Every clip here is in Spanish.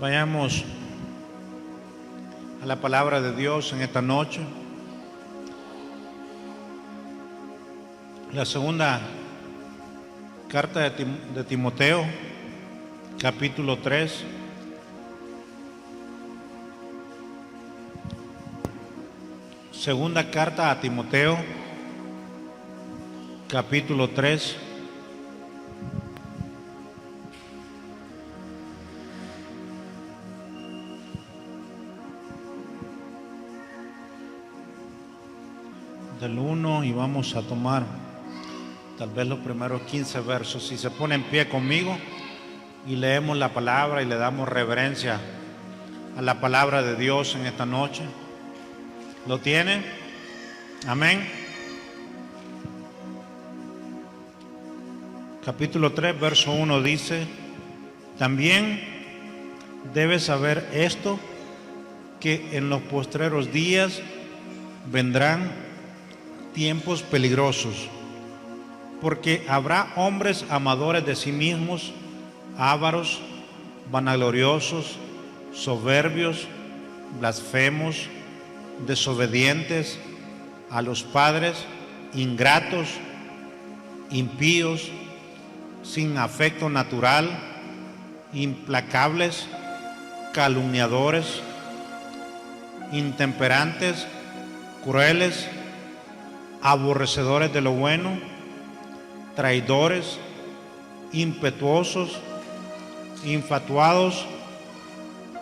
Vayamos a la palabra de Dios en esta noche. La segunda carta de Timoteo, capítulo 3. Segunda carta a Timoteo, capítulo 3. Del 1 y vamos a tomar tal vez los primeros 15 versos. Si se pone en pie conmigo y leemos la palabra y le damos reverencia a la palabra de Dios en esta noche. ¿Lo tiene? Amén. Capítulo 3, verso 1 dice: también debes saber esto, que en los postreros días vendrán tiempos peligrosos, porque habrá hombres amadores de sí mismos, ávaros, vanagloriosos, soberbios, blasfemos, desobedientes a los padres, ingratos, impíos, sin afecto natural, implacables, calumniadores, intemperantes, crueles, aborrecedores de lo bueno, traidores, impetuosos, infatuados,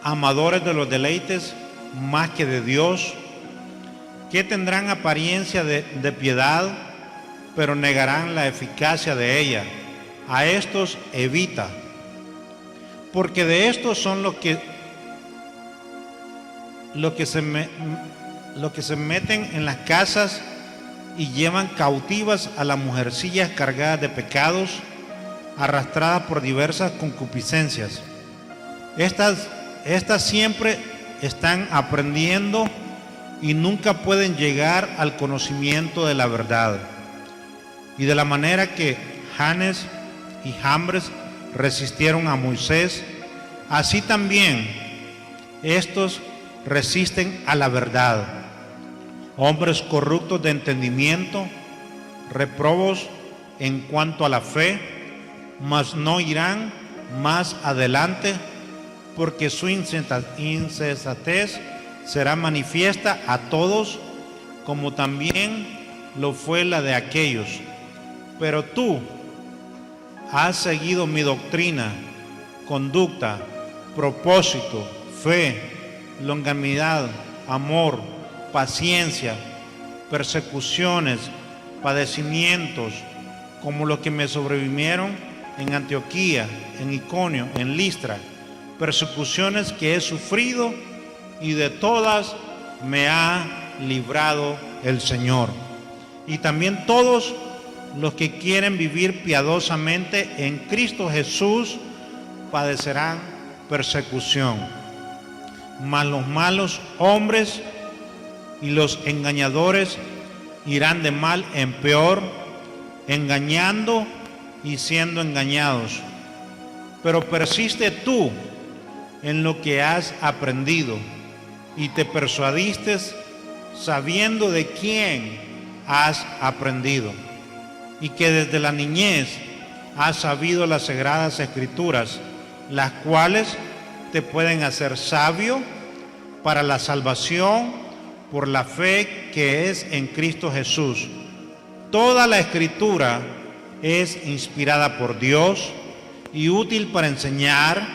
amadores de los deleites más que de Dios, que tendrán apariencia de piedad, pero negarán la eficacia de ella. A estos evita, porque de estos son los que se meten en las casas y llevan cautivas a las mujercillas cargadas de pecados, arrastradas por diversas concupiscencias. Estas siempre están aprendiendo y nunca pueden llegar al conocimiento de la verdad. Y de la manera que Janes y Jambres resistieron a Moisés, así también estos resisten a la verdad. Hombres corruptos de entendimiento, reprobos en cuanto a la fe, mas no irán más adelante, porque su insensatez será manifiesta a todos, como también lo fue la de aquellos. Pero tú has seguido mi doctrina, conducta, propósito, fe, longanimidad, amor, paciencia, persecuciones, padecimientos, como los que me sobrevinieron en Antioquía, en Iconio, en Listra, persecuciones que he sufrido, y de todas me ha librado el Señor. Y también todos los que quieren vivir piadosamente en Cristo Jesús padecerán persecución. Mas los malos hombres y los engañadores irán de mal en peor, engañando y siendo engañados. Pero persiste tú en lo que has aprendido y te persuadiste, sabiendo de quién has aprendido, y que desde la niñez has sabido las sagradas escrituras, las cuales te pueden hacer sabio para la salvación por la fe que es en Cristo Jesús. Toda la escritura es inspirada por Dios y útil para enseñar,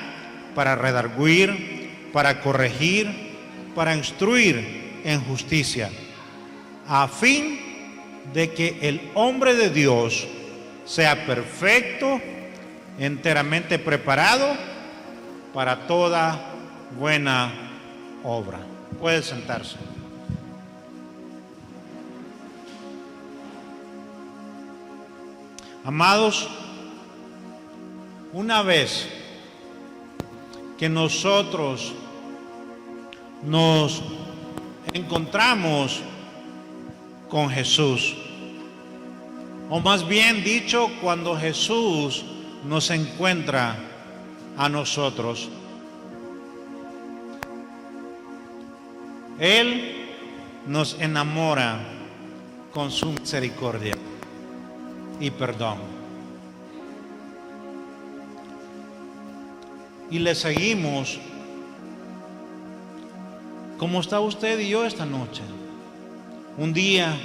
para redarguir, para corregir, para instruir en justicia, a fin de que el hombre de Dios sea perfecto, enteramente preparado para toda buena obra. Puede sentarse. Amados, una vez que nosotros nos encontramos con Jesús, o más bien dicho, cuando Jesús nos encuentra a nosotros, Él nos enamora con su misericordia y perdón. Y le seguimos. ¿Cómo está usted y yo esta noche? Un día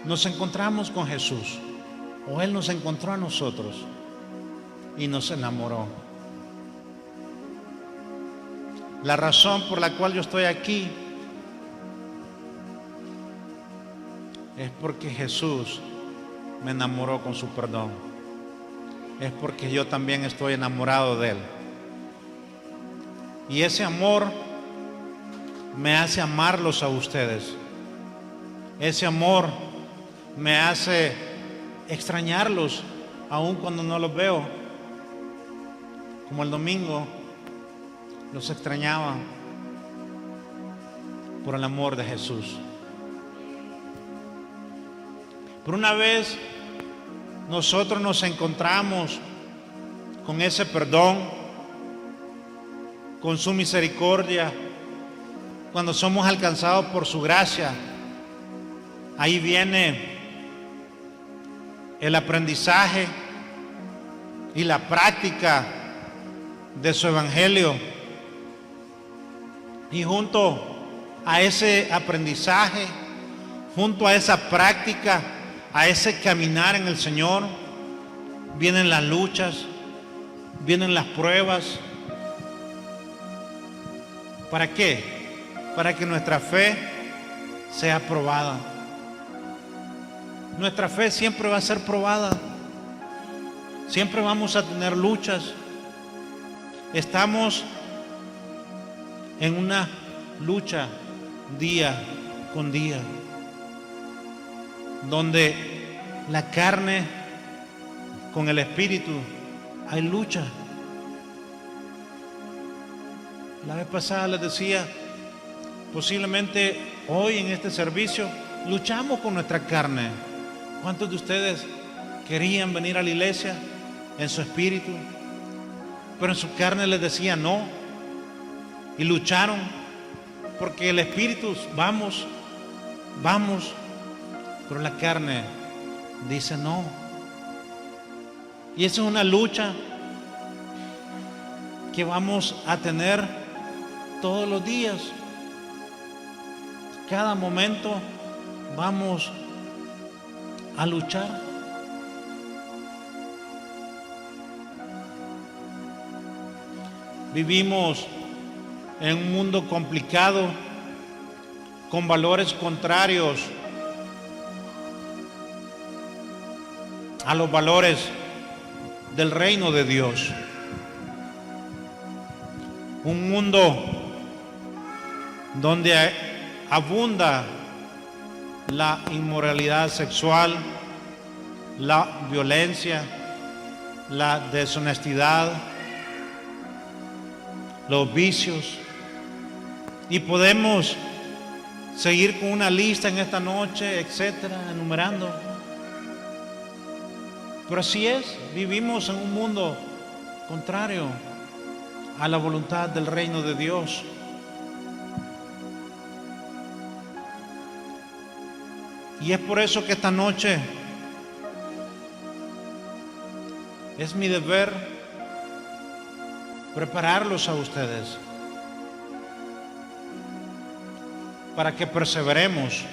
nos encontramos con Jesús, o Él nos encontró a nosotros y nos enamoró. La razón por la cual yo estoy aquí es porque Jesús me enamoró con su perdón. Es porque yo también estoy enamorado de Él. Y ese amor me hace amarlos a ustedes. Ese amor me hace extrañarlos aun cuando no los veo. Como el domingo los extrañaba por el amor de Jesús. Pero una vez nosotros nos encontramos con ese perdón, con su misericordia, cuando somos alcanzados por su gracia, ahí viene el aprendizaje y la práctica de su evangelio. Y junto a ese aprendizaje, junto a esa práctica, a ese caminar en el Señor, vienen las luchas, vienen las pruebas. ¿Para qué? Para que nuestra fe sea probada. Nuestra fe siempre va a ser probada. Siempre vamos a tener luchas. Estamos en una lucha día con día, donde la carne con el espíritu hay lucha. La vez pasada les decía, posiblemente hoy en este servicio luchamos con nuestra carne. ¿Cuántos de ustedes querían venir a la iglesia en su espíritu, pero en su carne les decía no? Y lucharon porque el espíritu, vamos, pero la carne dice no. Y esa es una lucha que vamos a tener todos los días. Cada momento vamos a luchar. Vivimos en un mundo complicado, con valores contrarios a los valores del reino de Dios. Un mundo donde abunda la inmoralidad sexual, la violencia, la deshonestidad, los vicios. Y podemos seguir con una lista en esta noche, etcétera, enumerando. Pero así es, vivimos en un mundo contrario a la voluntad del reino de Dios. Y es por eso que esta noche es mi deber prepararlos a ustedes para que perseveremos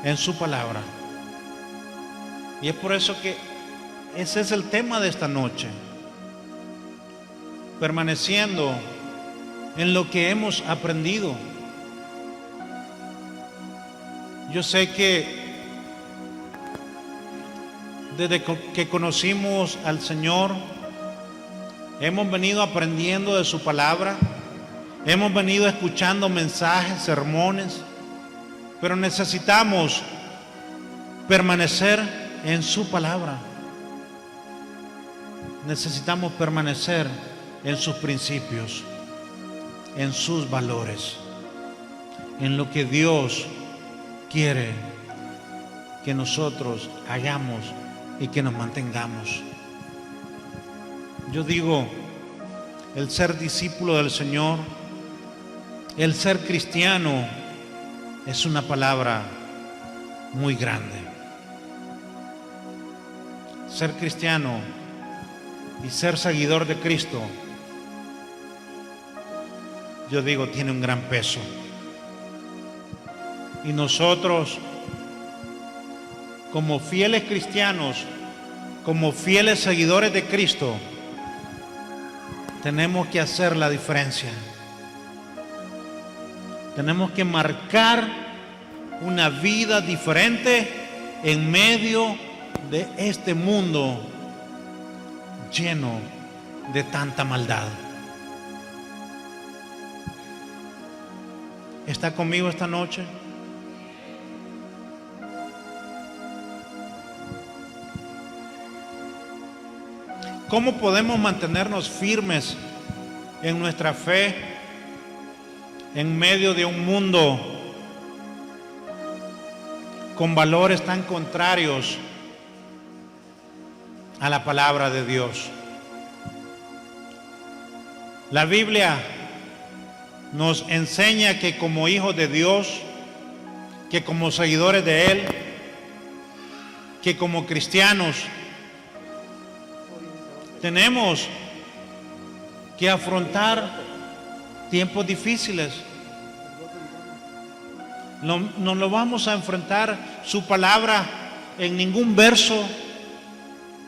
en su palabra. Y es por eso que ese es el tema de esta noche, permaneciendo en lo que hemos aprendido. Yo sé que desde que conocimos al Señor, hemos venido aprendiendo de su palabra, hemos venido escuchando mensajes, sermones, pero necesitamos permanecer en su palabra. Necesitamos permanecer en sus principios, en sus valores, en lo que Dios quiere que nosotros hagamos y que nos mantengamos. Yo digo, el ser discípulo del Señor El ser cristiano es una palabra muy grande. Ser cristiano y ser seguidor de Cristo, yo digo, tiene un gran peso. Y nosotros, como fieles cristianos, como fieles seguidores de Cristo, tenemos que hacer la diferencia. Tenemos que marcar una vida diferente en medio de este mundo lleno de tanta maldad. ¿Está conmigo esta noche? ¿Cómo podemos mantenernos firmes en nuestra fe en medio de un mundo con valores tan contrarios a la palabra de Dios? La Biblia nos enseña que como hijos de Dios, que como seguidores de Él, que como cristianos, tenemos que afrontar tiempos difíciles. No lo vamos a enfrentar. Su palabra en ningún verso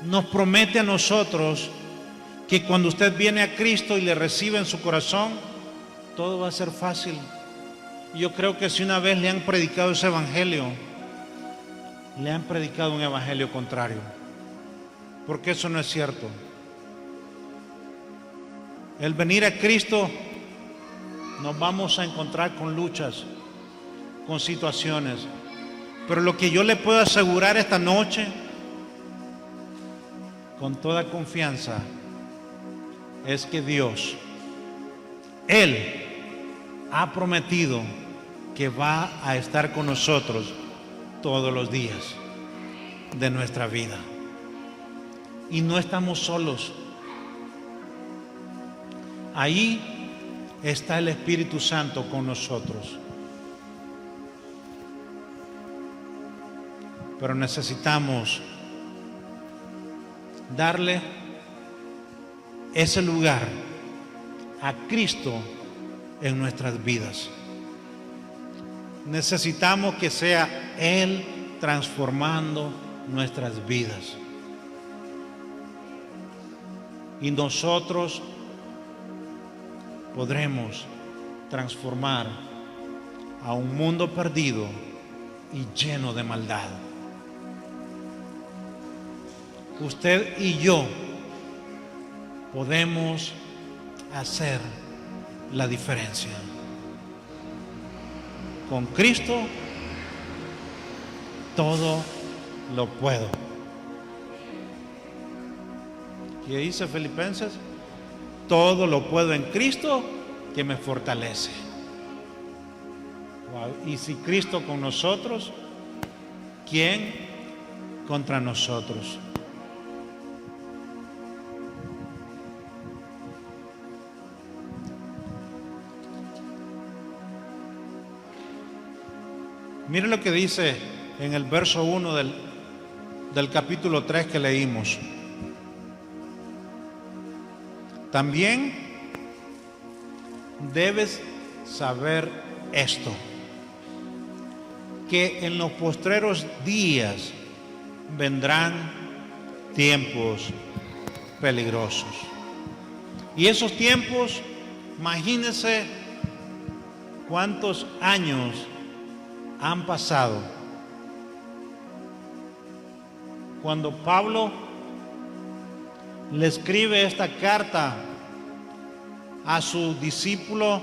nos promete a nosotros que cuando usted viene a Cristo y le recibe en su corazón, todo va a ser fácil. Yo creo que si una vez le han predicado ese evangelio, le han predicado un evangelio contrario, porque eso no es cierto. El venir a Cristo, nos vamos a encontrar con luchas, con situaciones, pero lo que yo le puedo asegurar esta noche, con toda confianza, es que Dios, Él ha prometido que va a estar con nosotros todos los días de nuestra vida. Y no estamos solos. Ahí está el Espíritu Santo con nosotros. Pero necesitamos darle ese lugar a Cristo en nuestras vidas. Necesitamos que sea Él transformando nuestras vidas. Y nosotros podremos transformar a un mundo perdido y lleno de maldad. Usted y yo podemos hacer la diferencia. Con Cristo todo lo puedo. ¿Qué dice Filipenses? Todo lo puedo en Cristo que me fortalece. Wow. Y si Cristo con nosotros, ¿quién contra nosotros? Mire lo que dice en el verso 1 del capítulo 3 que leímos. También debes saber esto, que en los postreros días vendrán tiempos peligrosos. Y esos tiempos, imagínense cuántos años han pasado. Cuando Pablo le escribe esta carta a su discípulo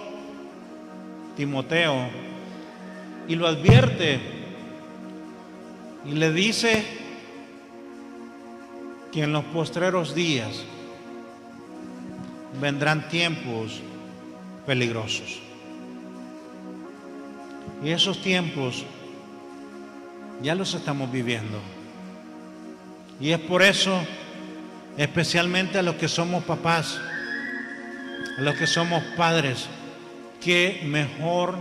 Timoteo y lo advierte y le dice que en los postreros días vendrán tiempos peligrosos. Y esos tiempos ya los estamos viviendo. Y es por eso, especialmente a los que somos papás, a los que somos padres, qué mejor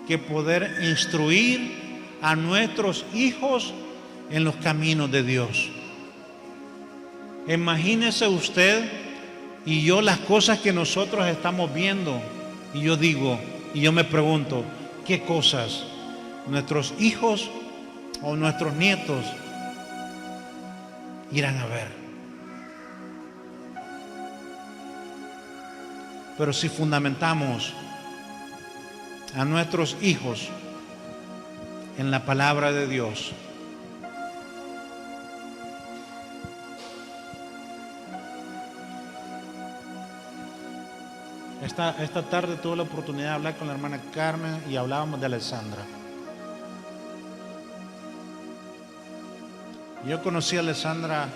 que poder instruir a nuestros hijos en los caminos de Dios. Imagínese usted y yo las cosas que nosotros estamos viendo, y yo digo, y yo me pregunto, ¿qué cosas nuestros hijos o nuestros nietos irán a ver? Pero si fundamentamos a nuestros hijos en la palabra de Dios, esta tarde tuve la oportunidad de hablar con la hermana Carmen y hablábamos de Alessandra. Yo conocí a Alessandra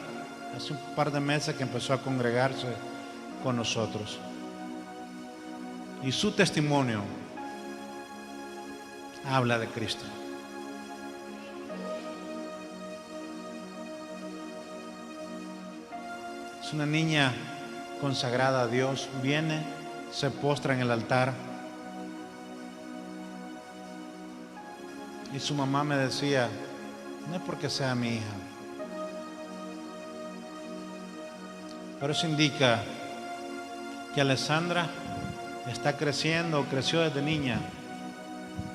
hace un par de meses que empezó a congregarse con nosotros. Y su testimonio habla de Cristo. Es una niña consagrada a Dios. Viene, se postra en el altar. Y su mamá me decía, no es porque sea mi hija, pero eso indica que Alessandra está creciendo, creció desde niña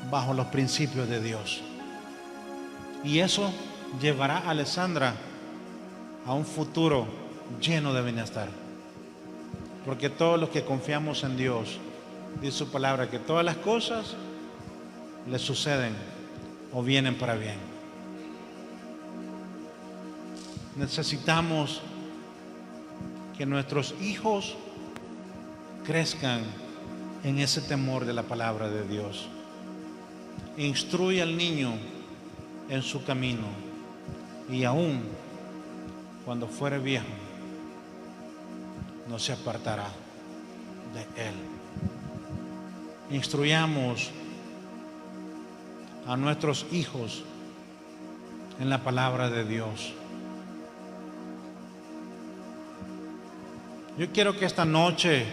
bajo los principios de Dios. Y eso llevará a Alessandra a un futuro lleno de bienestar. Porque todos los que confiamos en Dios, dice su palabra, que todas las cosas le suceden o vienen para bien. Necesitamos que nuestros hijos crezcan en ese temor de la palabra de Dios. Instruye al niño en su camino, y aún cuando fuere viejo no se apartará de él. Instruyamos a nuestros hijos en la palabra de Dios. Yo quiero que esta noche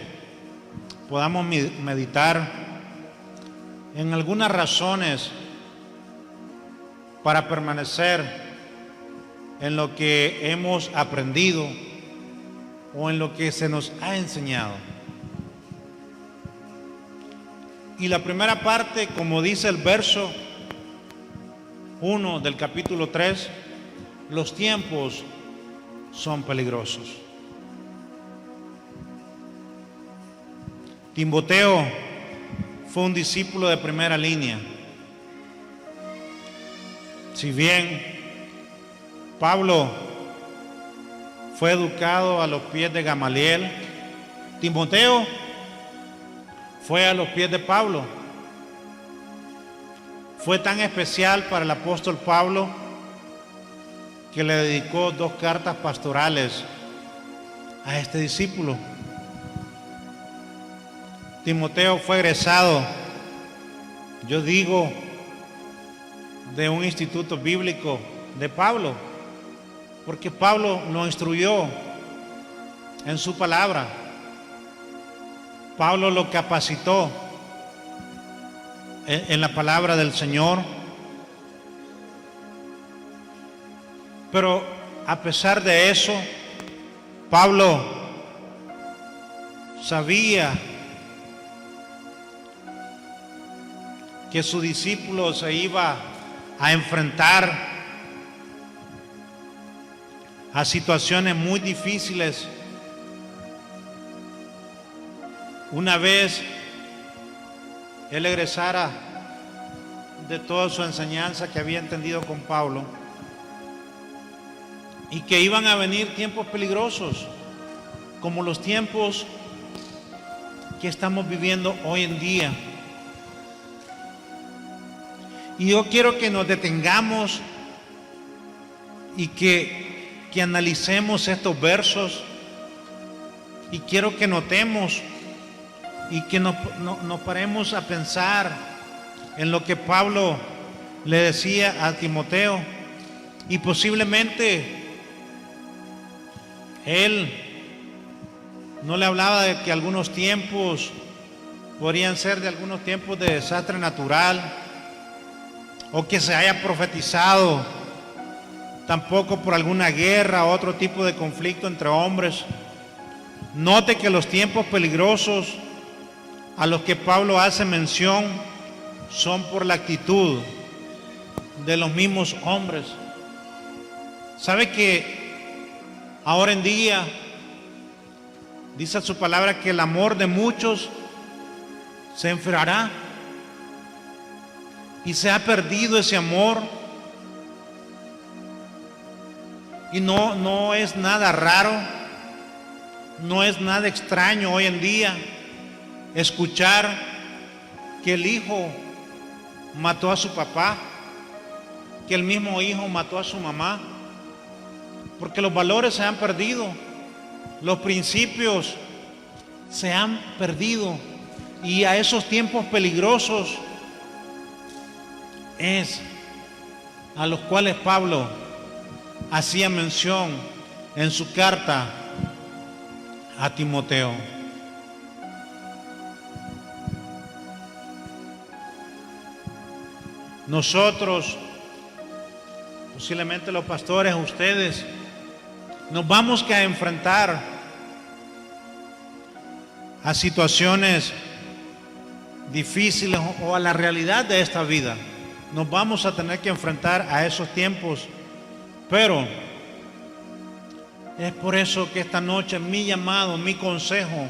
podamos meditar en algunas razones para permanecer en lo que hemos aprendido o en lo que se nos ha enseñado. Y la primera parte, como dice el verso 1 del capítulo 3, los tiempos son peligrosos. Timoteo fue un discípulo de primera línea. Si bien Pablo fue educado a los pies de Gamaliel, Timoteo fue a los pies de Pablo. Fue tan especial para el apóstol Pablo que le dedicó 2 cartas pastorales a este discípulo. Timoteo fue egresado, yo digo, de un instituto bíblico de Pablo, porque Pablo lo instruyó en su palabra. Pablo lo capacitó en la palabra del Señor. Pero a pesar de eso, Pablo sabía que su discípulo se iba a enfrentar a situaciones muy difíciles una vez él egresara de toda su enseñanza que había entendido con Pablo, y que iban a venir tiempos peligrosos como los tiempos que estamos viviendo hoy en día. Y yo quiero que nos detengamos y que analicemos estos versos, y quiero que notemos y que nos paremos a pensar en lo que Pablo le decía a Timoteo. Y posiblemente él no le hablaba de que algunos tiempos podrían ser de algunos tiempos de desastre natural, o que se haya profetizado, tampoco por alguna guerra o otro tipo de conflicto entre hombres. Note que los tiempos peligrosos a los que Pablo hace mención son por la actitud de los mismos hombres. ¿Sabe que ahora en día dice su palabra que el amor de muchos se enfriará? Y se ha perdido ese amor. Y no es nada raro, no es nada extraño hoy en día escuchar que el hijo mató a su papá, que el mismo hijo mató a su mamá, porque los valores se han perdido, los principios se han perdido, y a esos tiempos peligrosos es a los cuales Pablo hacía mención en su carta a Timoteo. Nosotros, posiblemente los pastores, ustedes, nos vamos a enfrentar a situaciones difíciles o a la realidad de esta vida. Nos vamos a tener que enfrentar a esos tiempos, pero es por eso que esta noche mi llamado, mi consejo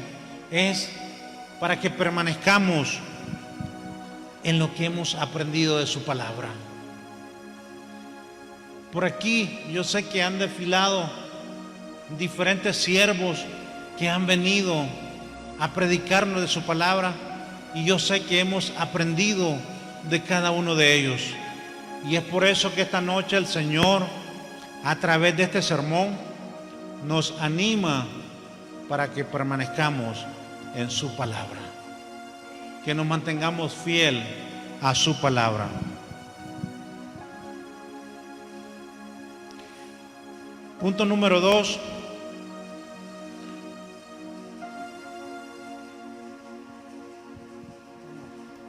es para que permanezcamos en lo que hemos aprendido de su palabra. Por aquí yo sé que han desfilado diferentes siervos que han venido a predicarnos de su palabra, y yo sé que hemos aprendido de cada uno de ellos. Y es por eso que esta noche el Señor, a través de este sermón, nos anima para que permanezcamos en su palabra, que nos mantengamos fiel a su palabra. Punto número 2.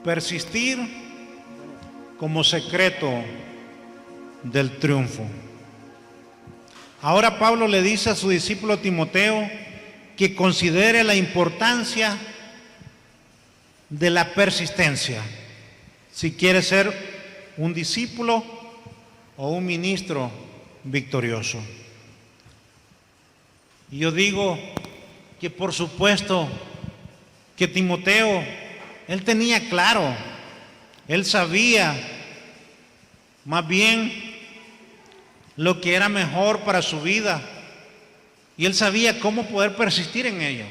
Persistir como secreto del triunfo. Ahora Pablo le dice a su discípulo Timoteo que considere la importancia de la persistencia si quiere ser un discípulo o un ministro victorioso. Y yo digo que por supuesto que Timoteo, él tenía claro, él sabía más bien lo que era mejor para su vida, y él sabía cómo poder persistir en ello.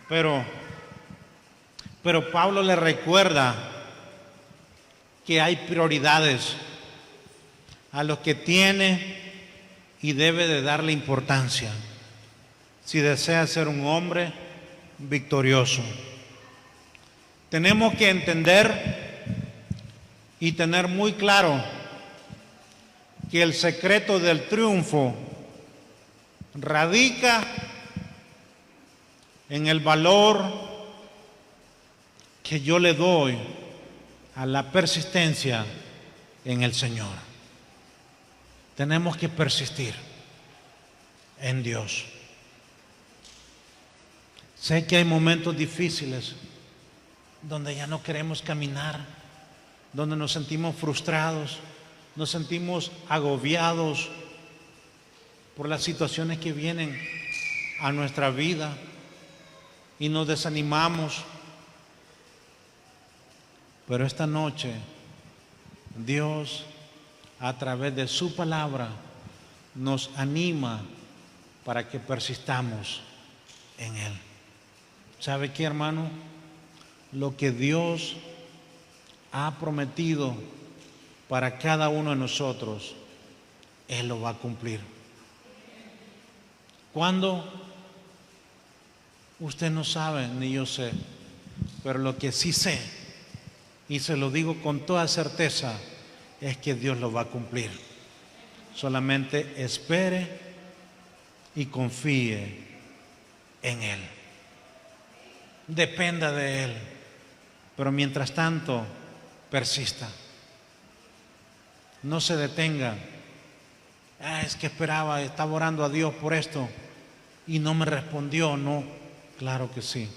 Pero Pablo le recuerda que hay prioridades a los que tiene y debe de darle importancia si desea ser un hombre victorioso. Tenemos que entender y tener muy claro que el secreto del triunfo radica en el valor que yo le doy a la persistencia en el Señor. Tenemos que persistir en Dios. Sé que hay momentos difíciles donde ya no queremos caminar, donde nos sentimos frustrados, nos sentimos agobiados por las situaciones que vienen a nuestra vida y nos desanimamos. Pero esta noche Dios, a través de su palabra, nos anima para que persistamos en Él. ¿Sabe qué, hermano? Lo que Dios ha prometido para cada uno de nosotros, Él lo va a cumplir. ¿Cuándo? Usted no sabe, ni yo sé, pero lo que sí sé, y se lo digo con toda certeza, es que Dios lo va a cumplir. Solamente espere y confíe en Él. dependa de Él. Pero mientras tanto, persista. No se detenga. Es que esperaba, estaba orando a Dios por esto y no me respondió. No, claro que sí.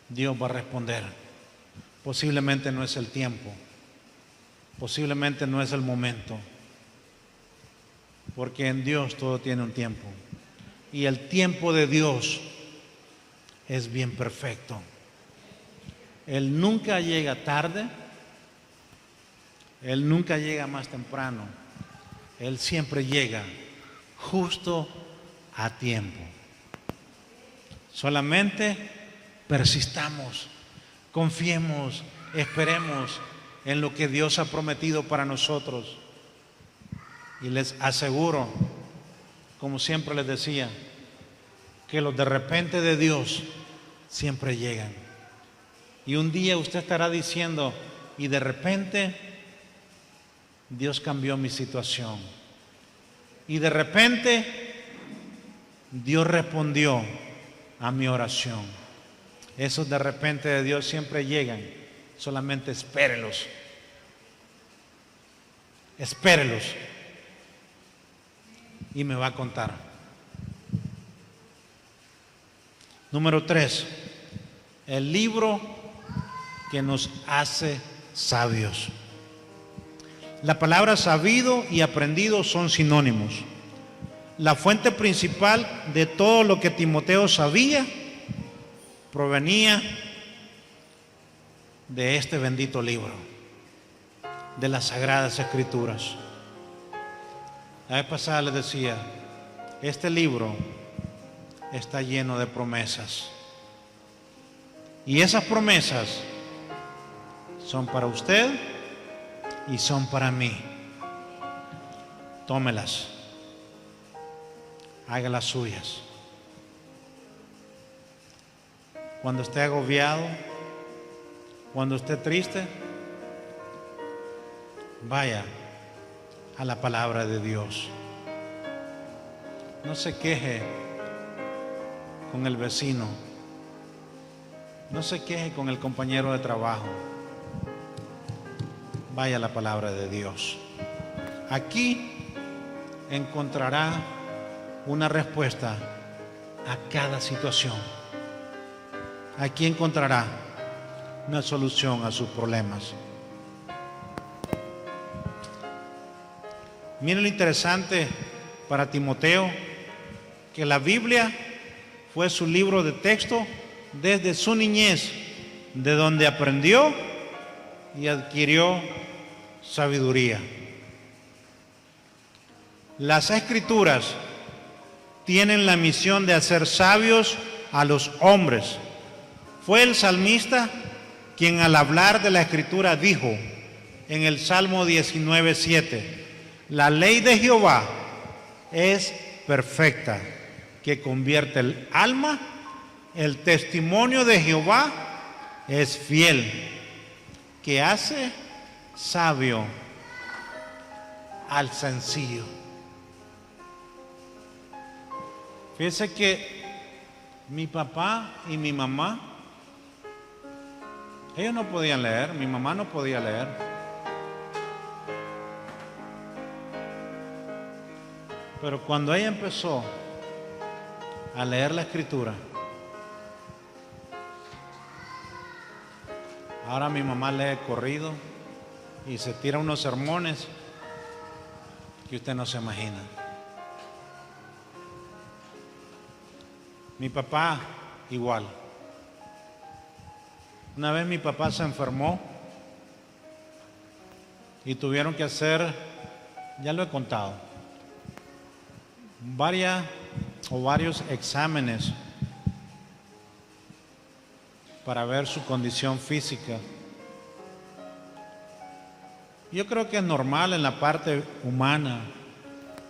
Dios va a responder. Posiblemente no es el tiempo. Posiblemente no es el momento. Porque en Dios todo tiene un tiempo. Y el tiempo de Dios es bien perfecto. Él nunca llega tarde. Él nunca llega más temprano. Él siempre llega justo a tiempo. Solamente persistamos, confiemos, esperemos en lo que Dios ha prometido para nosotros. Y les aseguro, como siempre les decía, que los de repente de Dios siempre llegan. Y un día usted estará diciendo, y de repente Dios cambió mi situación. Y de repente Dios respondió a mi oración. Esos de repente de Dios siempre llegan. Solamente espérelos. Espérelos. Y me va a contar. Número 3. El libro que nos hace sabios. La palabra sabido y aprendido son sinónimos. La fuente principal de todo lo que Timoteo sabía provenía de este bendito libro, de las Sagradas Escrituras. La vez pasada les decía, este libro está lleno de promesas. Y esas promesas son para usted y son para mí. Tómelas. Haga las suyas. Cuando esté agobiado, cuando esté triste, vaya a la palabra de Dios. No se queje con el vecino. No se queje con el compañero de trabajo. Vaya a la palabra de Dios. Aquí encontrará una respuesta a cada situación. Aquí encontrará una solución a sus problemas. Miren lo interesante para Timoteo, que la Biblia fue su libro de texto desde su niñez, de donde aprendió y adquirió sabiduría. Las Escrituras tienen la misión de hacer sabios a los hombres. Fue el salmista quien al hablar de la Escritura dijo en el Salmo 19:7, la ley de Jehová es perfecta, que convierte el alma. El testimonio de Jehová es fiel, que hace sabio al sencillo. Fíjense que mi papá y mi mamá, ellos no podían leer, mi mamá no podía leer. Pero cuando ella empezó a leer la Escritura, ahora mi mamá lee corrido y se tira unos sermones que usted no se imagina. Mi papá igual. Una vez mi papá se enfermó y tuvieron que hacer, ya lo he contado, varios exámenes para ver su condición física. Yo creo que es normal en la parte humana,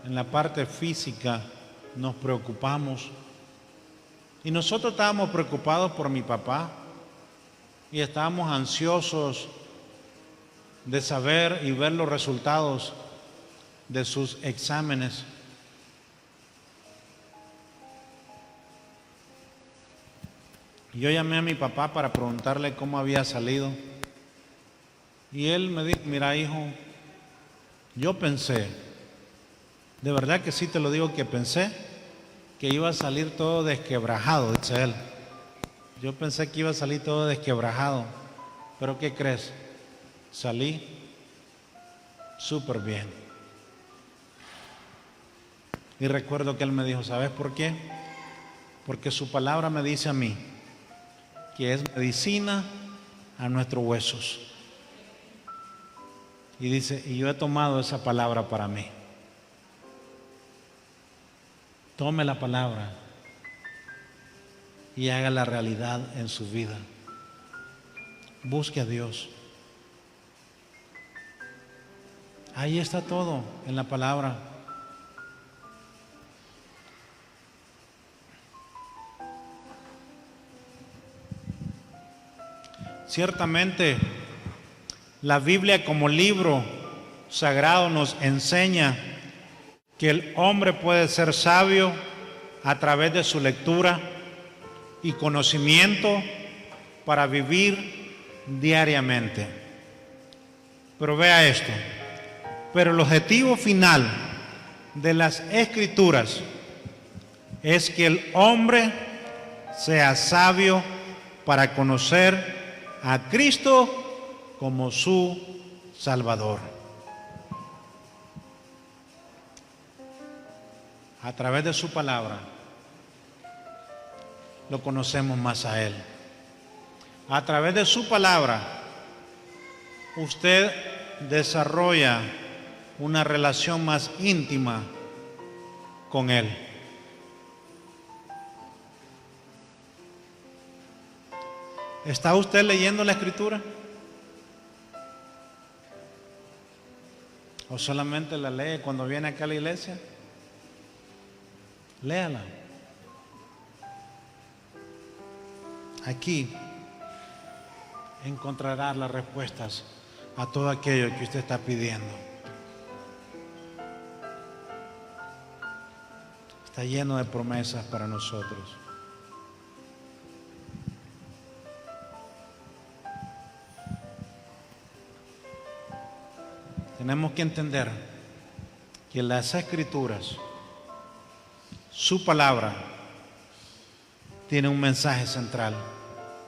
en la parte física, nos preocupamos. Y nosotros estábamos preocupados por mi papá y estábamos ansiosos de saber y ver los resultados de sus exámenes. Yo llamé a mi papá para preguntarle cómo había salido. Y él me dijo, mira hijo, yo pensé, de verdad que sí te lo digo que pensé, que iba a salir todo desquebrajado, dice él. Yo pensé que iba a salir todo desquebrajado. Pero ¿qué crees? Salí súper bien. Y recuerdo que él me dijo, ¿sabes por qué? Porque su palabra me dice a mí que es medicina a nuestros huesos. Y dice, y yo he tomado esa palabra para mí. Tome la palabra y haga la realidad en su vida. Busque a Dios. Ahí está todo en la palabra. Ciertamente, la Biblia como libro sagrado nos enseña que el hombre puede ser sabio a través de su lectura y conocimiento para vivir diariamente. Pero vea esto, pero el objetivo final de las Escrituras es que el hombre sea sabio para conocer a Cristo como su Salvador. A través de su palabra lo conocemos más a Él. A través de su palabra usted desarrolla una relación más íntima con Él. ¿Está usted leyendo la Escritura? ¿O solamente la lee cuando viene acá a la iglesia? Léala. Aquí encontrará las respuestas a todo aquello que usted está pidiendo. Está lleno de promesas para nosotros. Tenemos que entender que las Escrituras, su palabra, tiene un mensaje central.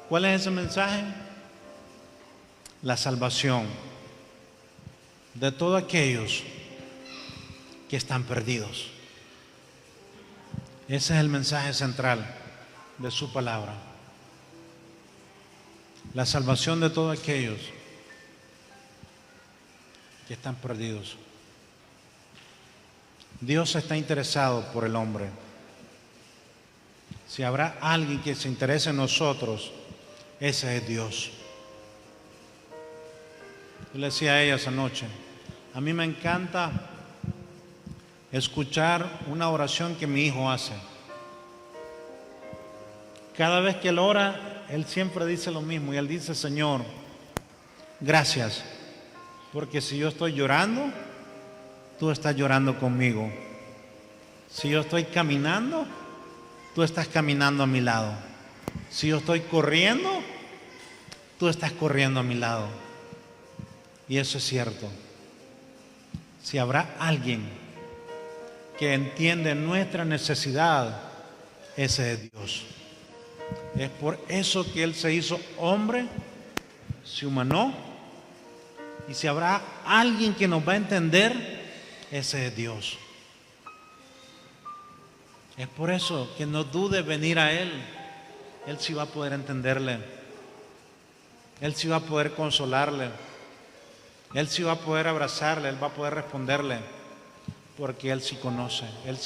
¿Cuál es ese mensaje? La salvación de todos aquellos que están perdidos. Ese es el mensaje central de su palabra. La salvación de todos aquellos que están perdidos. Dios está interesado por el hombre. Si habrá alguien que se interese en nosotros, ese es Dios. Yo le decía a ella esa noche, a mí me encanta escuchar una oración que mi hijo hace. Cada vez que él ora, él siempre dice lo mismo y él dice, Señor, gracias. Porque si yo estoy llorando, tú estás llorando conmigo. Si yo estoy caminando, tú estás caminando a mi lado. Si yo estoy corriendo, tú estás corriendo a mi lado. Y eso es cierto. Si habrá alguien que entiende nuestra necesidad, ese es Dios. Es por eso que Él se hizo hombre, se humanó. Y si habrá alguien que nos va a entender, ese es Dios. Es por eso que no dude venir a Él. Él sí va a poder entenderle. Él sí va a poder consolarle. Él sí va a poder abrazarle. Él va a poder responderle. Porque Él sí conoce. Él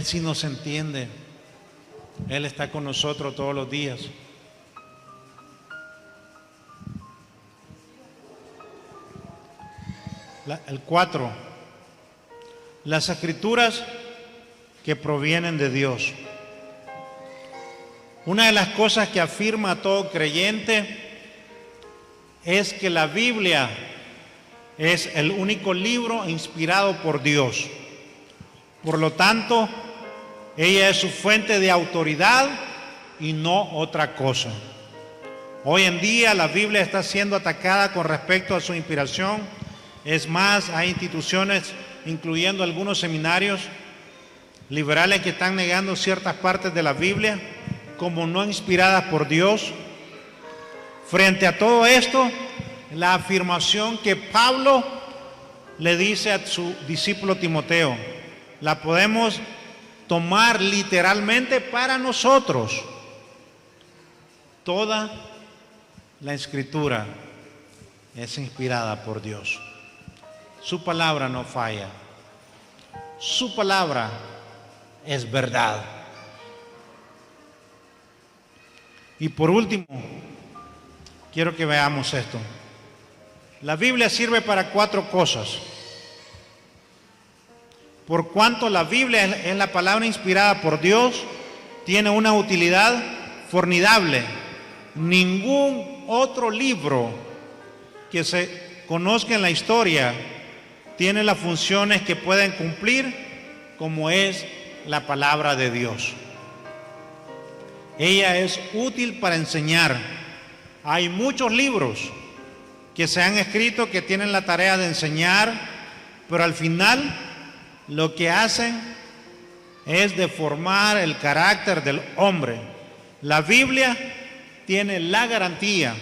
sí nos entiende. Él está con nosotros todos los días. El 4. Las Escrituras que provienen de Dios. Una de las cosas que afirma todo creyente es que la Biblia es el único libro inspirado por Dios. Por lo tanto, ella es su fuente de autoridad y no otra cosa. Hoy en día la Biblia está siendo atacada con respecto a su inspiración. Es más, hay instituciones, incluyendo algunos seminarios liberales, que están negando ciertas partes de la Biblia como no inspiradas por Dios. Frente a todo esto, la afirmación que Pablo le dice a su discípulo Timoteo, la podemos tomar literalmente para nosotros. Toda la Escritura es inspirada por Dios. Su palabra no falla. Su palabra es verdad. Y por último, quiero que veamos esto. La Biblia sirve para 4 cosas. Por cuanto la Biblia es la palabra inspirada por Dios, tiene una utilidad formidable. Ningún otro libro que se conozca en la historia tiene las funciones que pueden cumplir como es la palabra de Dios. Ella es útil para enseñar. Hay muchos libros que se han escrito que tienen la tarea de enseñar, pero al final lo que hacen es deformar el carácter del hombre. La Biblia tiene la garantía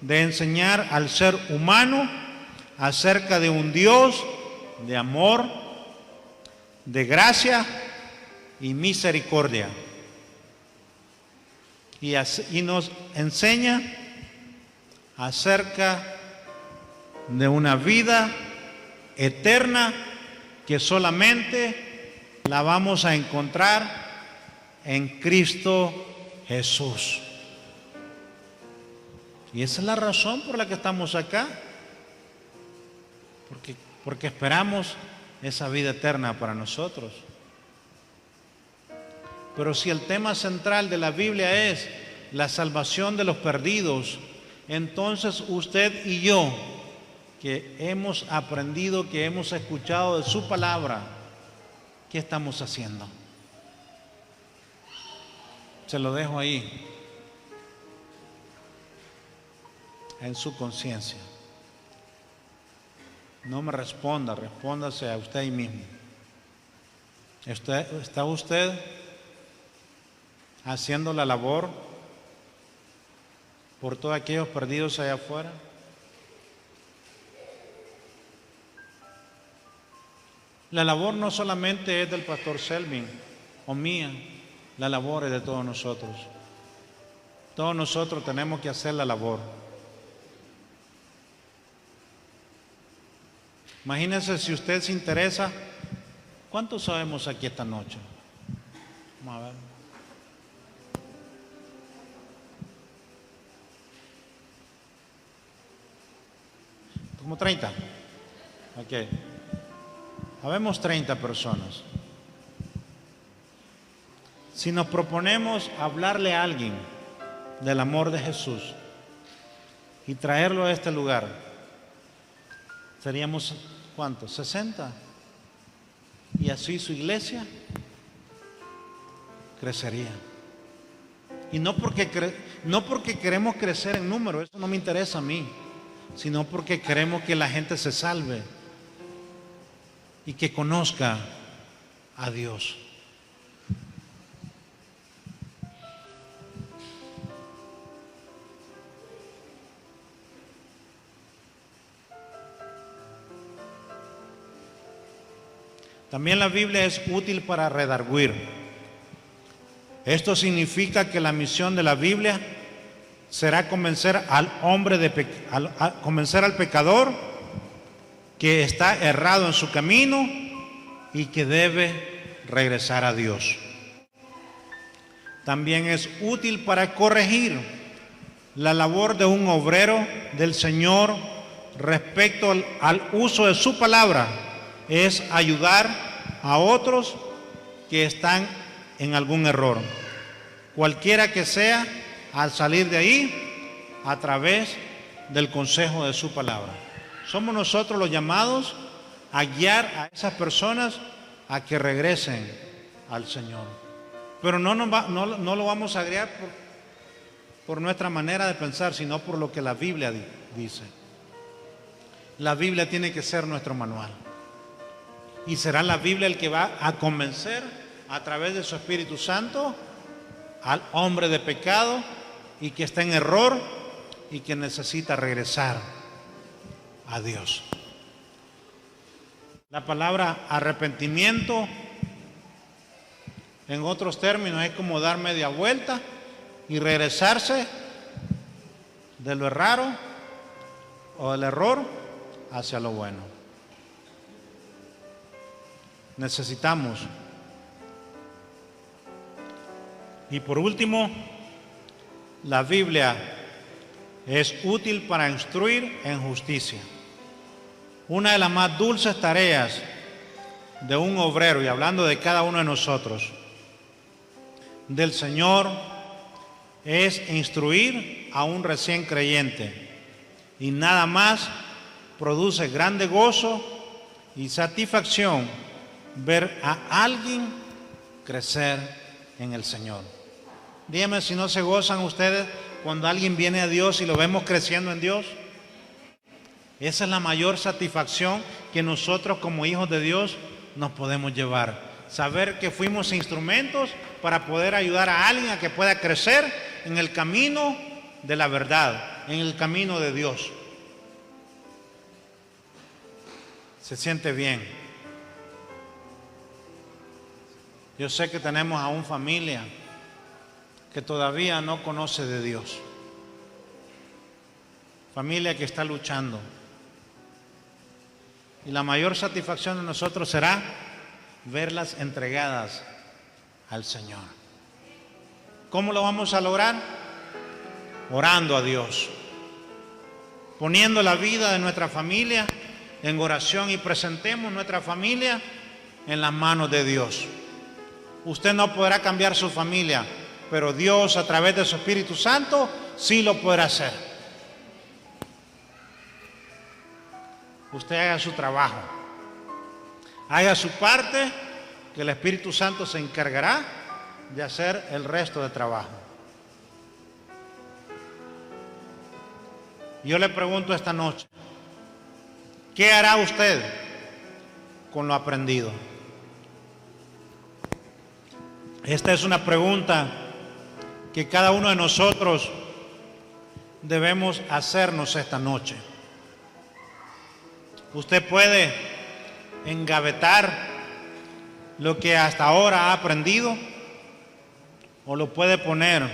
de enseñar al ser humano acerca de un Dios de amor, de gracia y misericordia. Y nos enseña acerca de una vida eterna que solamente la vamos a encontrar en Cristo Jesús. Y esa es la razón por la que estamos acá, porque esperamos esa vida eterna para nosotros. Pero si el tema central de la Biblia es la salvación de los perdidos, entonces usted y yo, que hemos aprendido, que hemos escuchado de su palabra, ¿qué estamos haciendo? Se lo dejo ahí, en su conciencia. No me responda, respóndase a usted ahí mismo. ¿Está usted haciendo la labor por todos aquellos perdidos allá afuera? La labor no solamente es del pastor Selvin o mía, la labor es de todos nosotros. Todos nosotros tenemos que hacer la labor. Imagínense si usted se interesa. ¿Cuántos sabemos aquí esta noche? Vamos a ver. Como 30. Ok. Habemos 30 personas. Si nos proponemos hablarle a alguien del amor de Jesús y traerlo a este lugar, seríamos ¿cuántos? 60. Y así su iglesia crecería. Y no porque queremos crecer en número, eso no me interesa a mí, sino porque queremos que la gente se salve y que conozca a Dios. También la Biblia es útil para redarguir. Esto significa que la misión de la Biblia será convencer al convencer al pecador que está errado en su camino y que debe regresar a Dios. También es útil para corregir. La labor de un obrero del Señor respecto al uso de su palabra es ayudar a otros que están en algún error, cualquiera que sea, al salir de ahí a través del consejo de su palabra. Somos nosotros los llamados a guiar a esas personas a que regresen al Señor. Pero no lo vamos a agregar por nuestra manera de pensar, sino por lo que la Biblia dice. La Biblia tiene que ser nuestro manual. Y será la Biblia el que va a convencer a través de su Espíritu Santo al hombre de pecado y que está en error y que necesita regresar a Dios. La palabra arrepentimiento, en otros términos, es como dar media vuelta y regresarse de lo raro o del error hacia lo bueno. Necesitamos. Y por último, la Biblia es útil para instruir en justicia. Una de las más dulces tareas de un obrero, y hablando de cada uno de nosotros, del Señor, es instruir a un recién creyente. Y nada más produce grande gozo y satisfacción ver a alguien crecer en el Señor. Díganme si no se gozan ustedes cuando alguien viene a Dios y lo vemos creciendo en Dios. Esa es la mayor satisfacción que nosotros como hijos de Dios nos podemos llevar. Saber que fuimos instrumentos para poder ayudar a alguien a que pueda crecer en el camino de la verdad, en el camino de Dios. Se siente bien. Yo sé que tenemos aún familia que todavía no conoce de Dios. Familia que está luchando. Y la mayor satisfacción de nosotros será verlas entregadas al Señor. ¿Cómo lo vamos a lograr? Orando a Dios, poniendo la vida de nuestra familia en oración y presentemos nuestra familia en las manos de Dios. Usted no podrá cambiar su familia, pero Dios a través de su Espíritu Santo sí lo podrá hacer. Usted haga su trabajo, haga su parte, que el Espíritu Santo se encargará de hacer el resto del trabajo. Yo le pregunto esta noche, ¿qué hará usted con lo aprendido? Esta es una pregunta que cada uno de nosotros debemos hacernos esta noche. Usted puede engavetar lo que hasta ahora ha aprendido o lo puede poner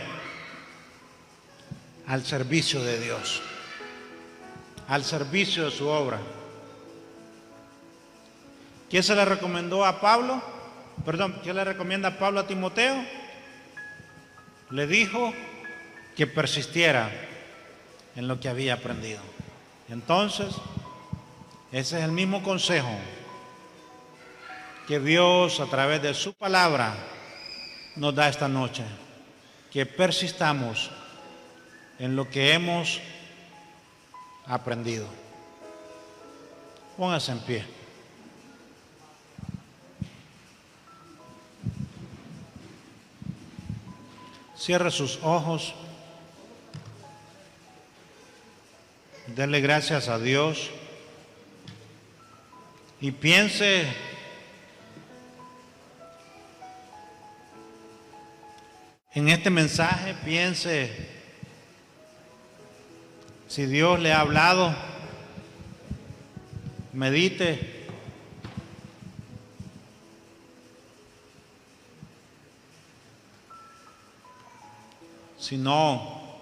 al servicio de Dios, al servicio de su obra. ¿Qué se le recomendó a Pablo? ¿Qué le recomienda Pablo a Timoteo? Le dijo que persistiera en lo que había aprendido. Entonces, ese es el mismo consejo que Dios a través de su palabra nos da esta noche, que persistamos en lo que hemos aprendido. Póngase en pie. Cierre sus ojos. Denle gracias a Dios y piense en este mensaje, piense si Dios le ha hablado, medite. Si no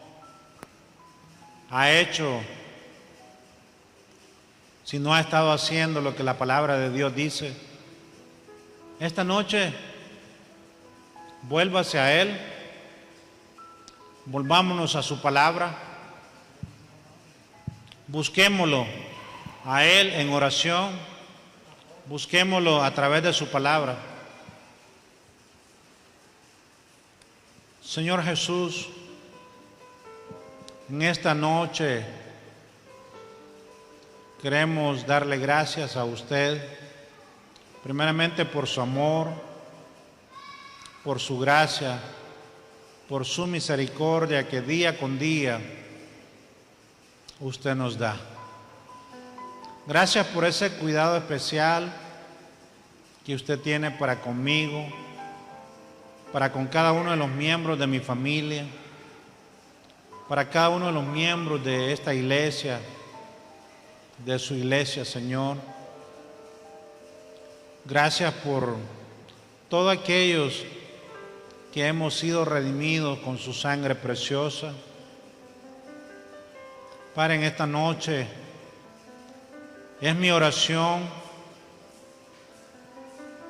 ha hecho, si no ha estado haciendo lo que la palabra de Dios dice, esta noche vuélvase a Él, volvámonos a su palabra, busquémoslo a Él en oración, busquémoslo a través de su palabra. Señor Jesús, en esta noche queremos darle gracias a usted, primeramente por su amor, por su gracia, por su misericordia que día con día usted nos da. Gracias por ese cuidado especial que usted tiene para conmigo, para con cada uno de los miembros de mi familia, para cada uno de los miembros de esta iglesia, de su iglesia, Señor. Gracias por todos aquellos que hemos sido redimidos con su sangre preciosa. Padre, en esta noche es mi oración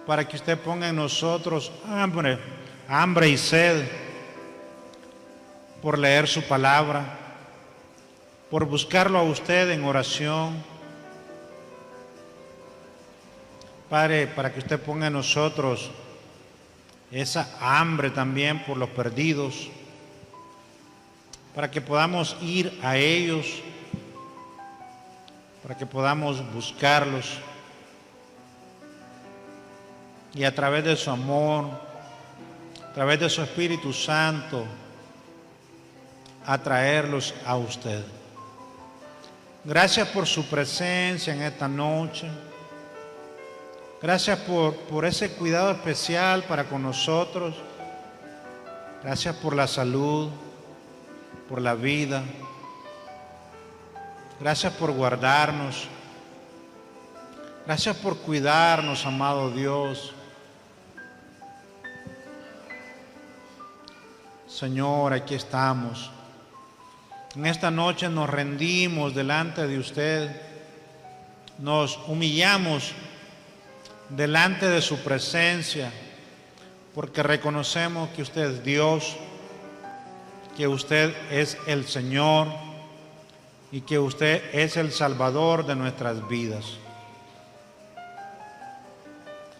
para que usted ponga en nosotros hambre y sed por leer su palabra, por buscarlo a usted en oración. Padre, para que usted ponga en nosotros esa hambre también por los perdidos, para que podamos ir a ellos, para que podamos buscarlos y a través de su amor, a través de su Espíritu Santo, atraerlos a usted. Gracias por su presencia en esta noche. Gracias por ese cuidado especial para con nosotros. Gracias por la salud, por la vida. Gracias por guardarnos. Gracias por cuidarnos, amado Dios. Señor, aquí estamos. En esta noche nos rendimos delante de usted. Nos humillamos delante de su presencia, porque reconocemos que usted es Dios, que usted es el Señor y que usted es el Salvador de nuestras vidas.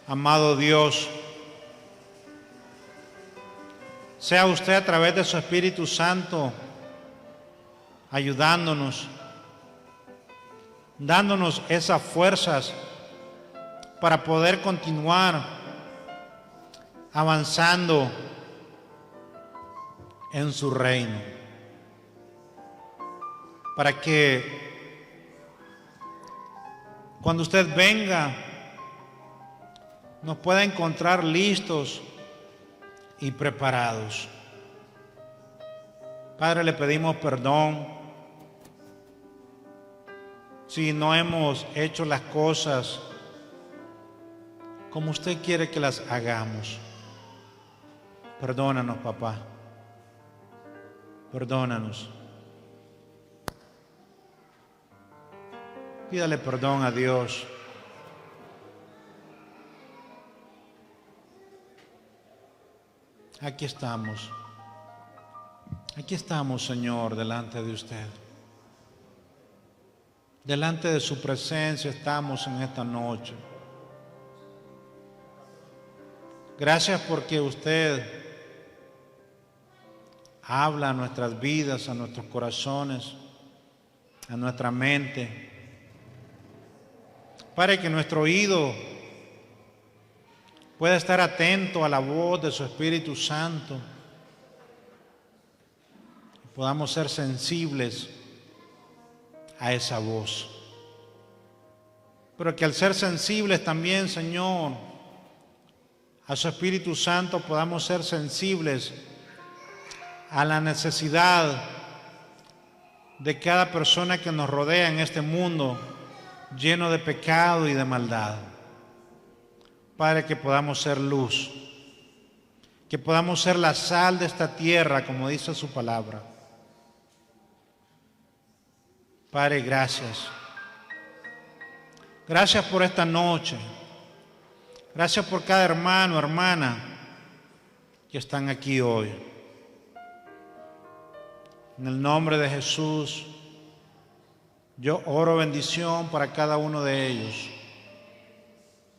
Amado Dios, sea usted a través de su Espíritu Santo ayudándonos, dándonos esas fuerzas para poder continuar avanzando en su reino, para que cuando usted venga nos pueda encontrar listos y preparados. Padre, le pedimos perdón si no hemos hecho las cosas como usted quiere que las hagamos. Perdónanos, papá. Perdónanos. Pídale perdón a Dios. Aquí estamos. Aquí estamos, Señor, delante de usted. Delante de su presencia estamos en esta noche. Gracias porque usted habla a nuestras vidas, a nuestros corazones, a nuestra mente, para que nuestro oído pueda estar atento a la voz de su Espíritu Santo y podamos ser sensibles a esa voz. Pero que al ser sensibles también, Señor, a su Espíritu Santo podamos ser sensibles a la necesidad de cada persona que nos rodea en este mundo lleno de pecado y de maldad. Padre, que podamos ser luz, que podamos ser la sal de esta tierra, como dice su palabra. Padre, gracias. Gracias por esta noche. Gracias por cada hermano, hermana que están aquí hoy. En el nombre de Jesús, yo oro bendición para cada uno de ellos.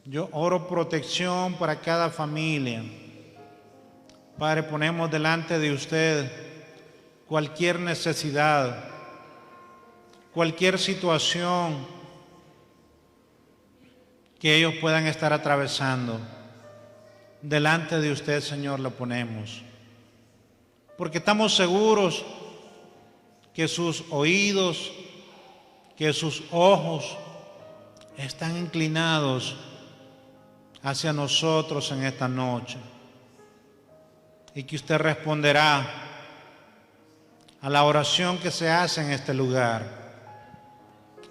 Yo oro protección para cada familia. Padre, ponemos delante de usted cualquier necesidad, cualquier situación que ellos puedan estar atravesando. delante de usted, Señor, lo ponemos. Porque estamos seguros que sus oídos, que sus ojos están inclinados hacia nosotros en esta noche. Y que usted responderá a la oración que se hace en este lugar,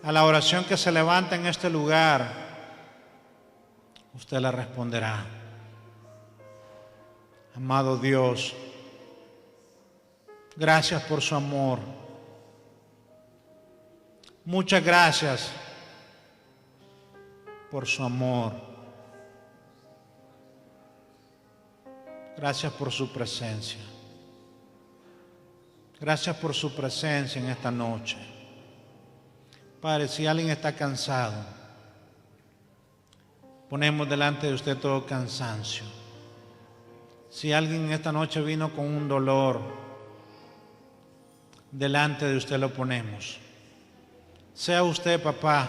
a la oración que se levanta en este lugar. Usted la responderá. Amado Dios, gracias por su amor. Muchas gracias por su amor. Gracias por su presencia. Gracias por su presencia en esta noche. Padre, si alguien está cansado, ponemos delante de usted todo cansancio. Si alguien esta noche vino con un dolor, delante de usted lo ponemos. Sea usted, papá,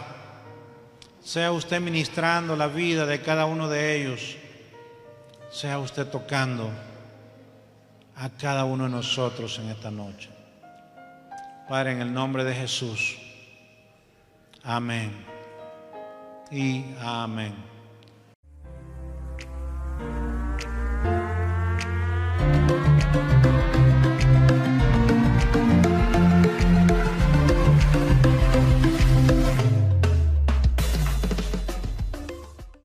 sea usted ministrando la vida de cada uno de ellos, sea usted tocando a cada uno de nosotros en esta noche. Padre, en el nombre de Jesús. Amén y amén.